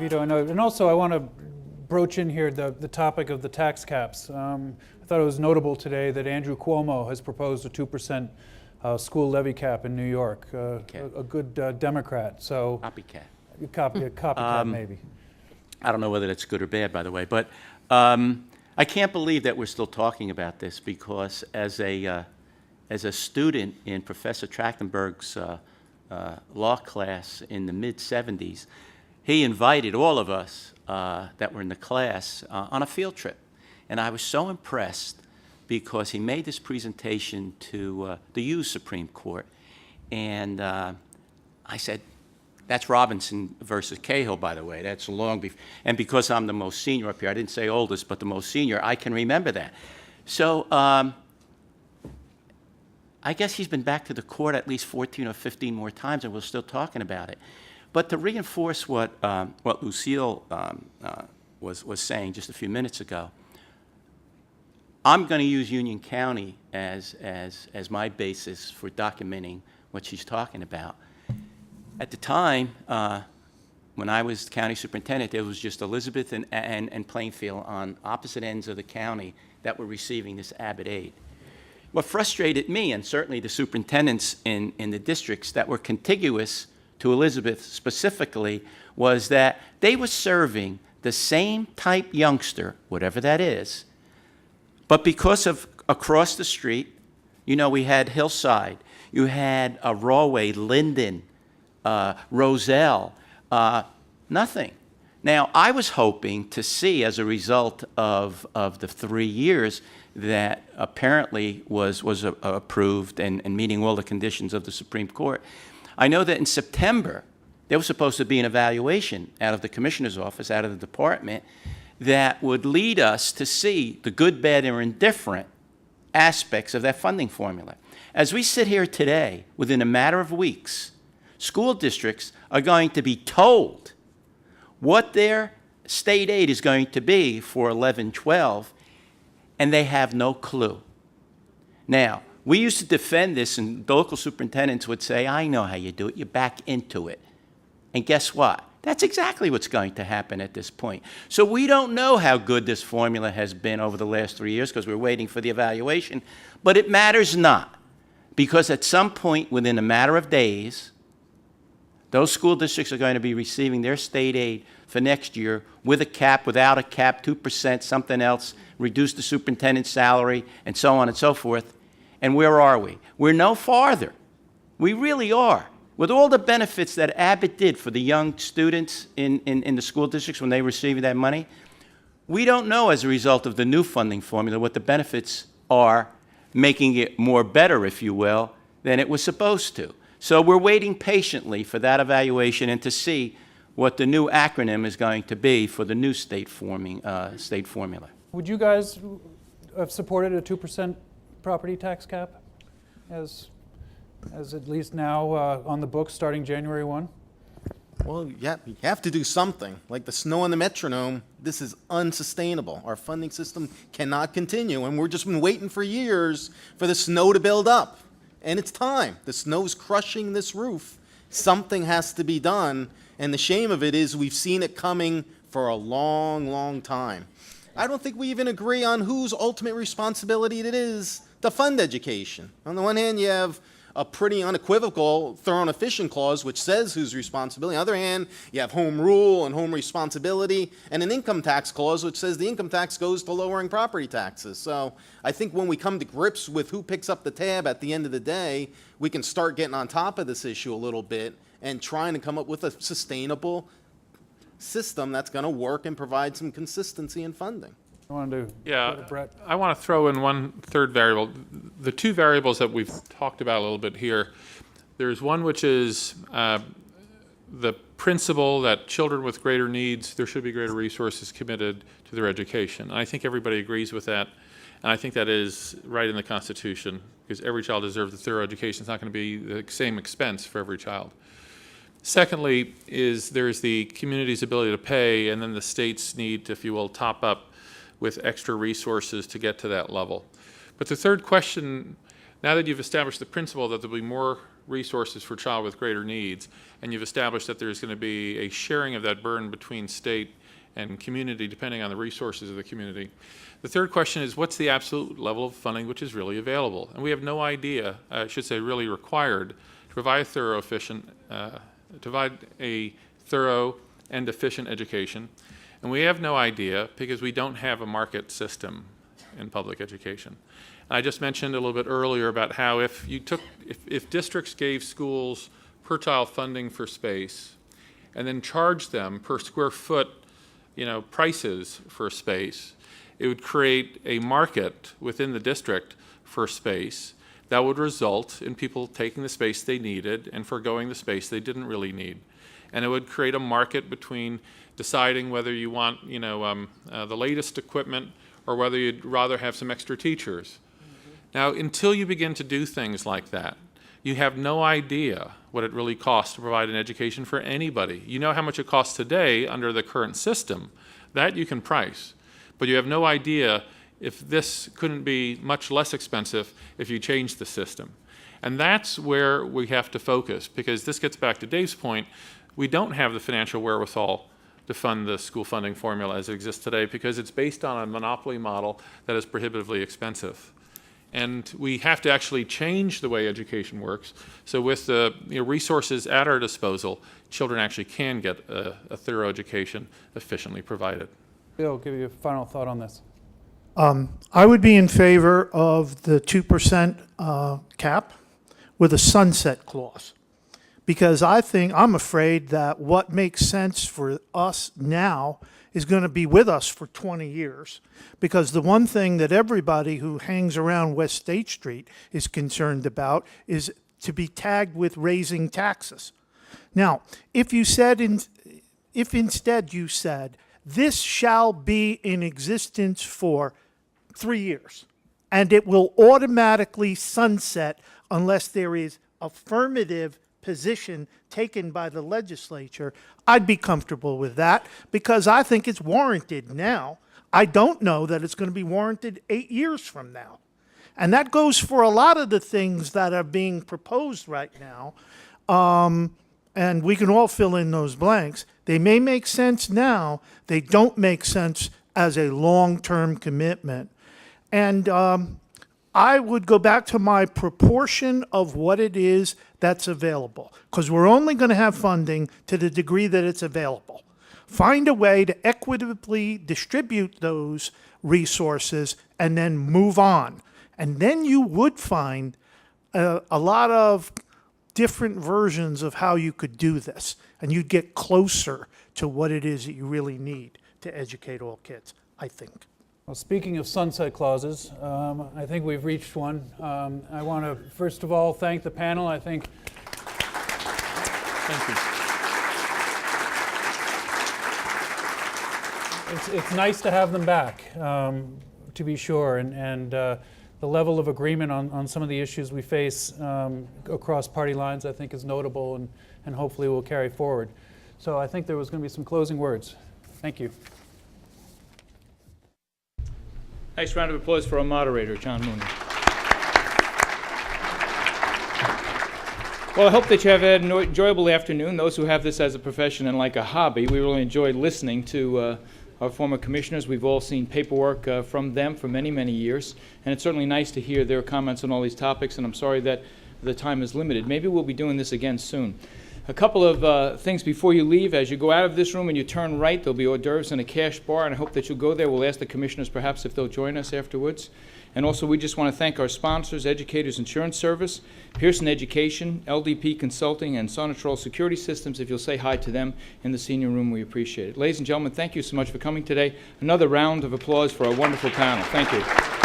Vito, I know. And also, I want to broach in here the topic of the tax caps. I thought it was notable today that Andrew Cuomo has proposed a 2% school levy cap in New York. A good Democrat. So Copycat. Copycat, maybe. I don't know whether that's good or bad, by the way, but I can't believe that we're still talking about this, because as a student in Professor Trachtenberg's law class in the mid-'70s, he invited all of us that were in the class on a field trip. And I was so impressed because he made this presentation to the U.S. Supreme Court. And I said, that's Robinson versus Cahill, by the way. That's long before. And because I'm the most senior up here, I didn't say oldest, but the most senior, I can remember that. So I guess he's been back to the court at least 14 or 15 more times, and we're still talking about it. But to reinforce what Lucille was saying just a few minutes ago, I'm going to use Union County as my basis for documenting what she's talking about. At the time, when I was county superintendent, there was just Elizabeth and Plainfield on opposite ends of the county that were receiving this Abbott aid. What frustrated me, and certainly the superintendents in the districts that were contiguous to Elizabeth specifically, was that they were serving the same type youngster, whatever that is, but because of across the street, you know, we had Hillside, you had Rawway, Linden, Roselle, nothing. Now, I was hoping to see, as a result of the 3 years that apparently was approved and meeting all the conditions of the Supreme Court, I know that in September, there was supposed to be an evaluation out of the commissioner's office, out of the department, that would lead us to see the good, bad, or indifferent aspects of that funding formula. As we sit here today, within a matter of weeks, school districts are going to be told what their state aid is going to be for 11-12, and they have no clue. Now, we used to defend this, and the local superintendents would say, I know how you do it, you back into it. And guess what? That's exactly what's going to happen at this point. So we don't know how good this formula has been over the last 3 years because we're waiting for the evaluation, but it matters not, because at some point within a matter of days, those school districts are going to be receiving their state aid for next year with a cap, without a cap, 2%, something else, reduce the superintendent's salary, and so on and so forth. And where are we? We're no farther. We really are. With all the benefits that Abbott did for the young students in the school districts when they were receiving that money, we don't know, as a result of the new funding formula, what the benefits are, making it more better, if you will, than it was supposed to. So we're waiting patiently for that evaluation and to see what the new acronym is going to be for the new state formula. Would you guys have supported a 2% property tax cap as at least now on the books starting January 1? Well, yeah, you have to do something. Like the snow on the metronome, this is unsustainable. Our funding system cannot continue, and we've just been waiting for years for the snow to build up. And it's time. The snow's crushing this roof. Something has to be done, and the shame of it is we've seen it coming for a long, long time. I don't think we even agree on whose ultimate responsibility it is to fund education. On the one hand, you have a pretty unequivocal thorough and efficient clause which says whose responsibility. On the other hand, you have home rule and home responsibility, and an income tax clause which says the income tax goes to lowering property taxes. So I think when we come to grips with who picks up the tab at the end of the day, we can start getting on top of this issue a little bit and trying to come up with a sustainable system that's going to work and provide some consistency in funding. I wanted to go to Brett. I want to throw in one third variable. The two variables that we've talked about a little bit here, there's one which is the principle that children with greater needs, there should be greater resources committed to their education. And I think everybody agrees with that. And I think that is right in the Constitution, because every child deserves a thorough education. It's not going to be the same expense for every child. Secondly, there's the community's ability to pay, and then the state's need to, if you will, top up with extra resources to get to that level. But the third question, now that you've established the principle that there'll be more resources for child with greater needs, and you've established that there's going to be a sharing of that burden between state and community depending on the resources of the community. The third question is, what's the absolute level of funding which is really available? And we have no idea, I should say really required, to provide a thorough and efficient education. And we have no idea because we don't have a market system in public education. I just mentioned a little bit earlier about how if districts gave schools per child funding for space and then charged them per square foot, prices for space, it would create a market within the district for space that would result in people taking the space they needed and forgoing the space they didn't really need. And it would create a market between deciding whether you want, the latest equipment or whether you'd rather have some extra teachers. Now, until you begin to do things like that, you have no idea what it really costs to provide an education for anybody. You know how much it costs today under the current system. That you can price. But you have no idea if this couldn't be much less expensive if you change the system. And that's where we have to focus, because this gets back to Dave's point. We don't have the financial wherewithal to fund the school funding formula as it exists today because it's based on a monopoly model that is prohibitively expensive. And we have to actually change the way education works. So with the resources at our disposal, children actually can get a thorough education efficiently provided. Bill, give you a final thought on this. I would be in favor of the 2% cap with a sunset clause. Because I'm afraid that what makes sense for us now is going to be with us for 20 years. Because the one thing that everybody who hangs around West State Street is concerned about is to be tagged with raising taxes. Now, if instead you said, this shall be in existence for 3 years, and it will automatically sunset unless there is affirmative position taken by the legislature, I'd be comfortable with that because I think it's warranted now. I don't know that it's going to be warranted 8 years from now. And that goes for a lot of the things that are being proposed right now. And we can all fill in those blanks. They may make sense now. They don't make sense as a long-term commitment. And I would go back to my proportion of what it is that's available, because we're only going to have funding to the degree that it's available. Find a way to equitably distribute those resources and then move on. And then you would find a lot of different versions of how you could do this, and you'd get closer to what it is that you really need to educate all kids, I think. Well, speaking of sunset clauses, I think we've reached one. I want to, first of all, thank the panel. I think Thank you. it's nice to have them back, to be sure, and the level of agreement on some of the issues we face across party lines, I think, is notable and hopefully will carry forward. So I think there was going to be some closing words. Thank you. Nice round of applause for our moderator, John Mooney. Well, I hope that you have had an enjoyable afternoon. Those who have this as a profession and like a hobby, we really enjoyed listening to our former commissioners. We've all seen paperwork from them for many, many years, and it's certainly nice to hear their comments on all these topics, and I'm sorry that the time is limited. Maybe we'll be doing this again soon. A couple of things before you leave. As you go out of this room and you turn right, there'll be hors d'oeuvres and a cash bar, and I hope that you'll go there. We'll ask the commissioners perhaps if they'll join us afterwards. And also, we just want to thank our sponsors, Educators Insurance Service, Pearson Education, LDP Consulting, and Sonatrol Security Systems. If you'll say hi to them in the senior room, we appreciate it. Ladies and gentlemen, thank you so much for coming today. Another round of applause for our wonderful panel. Thank you.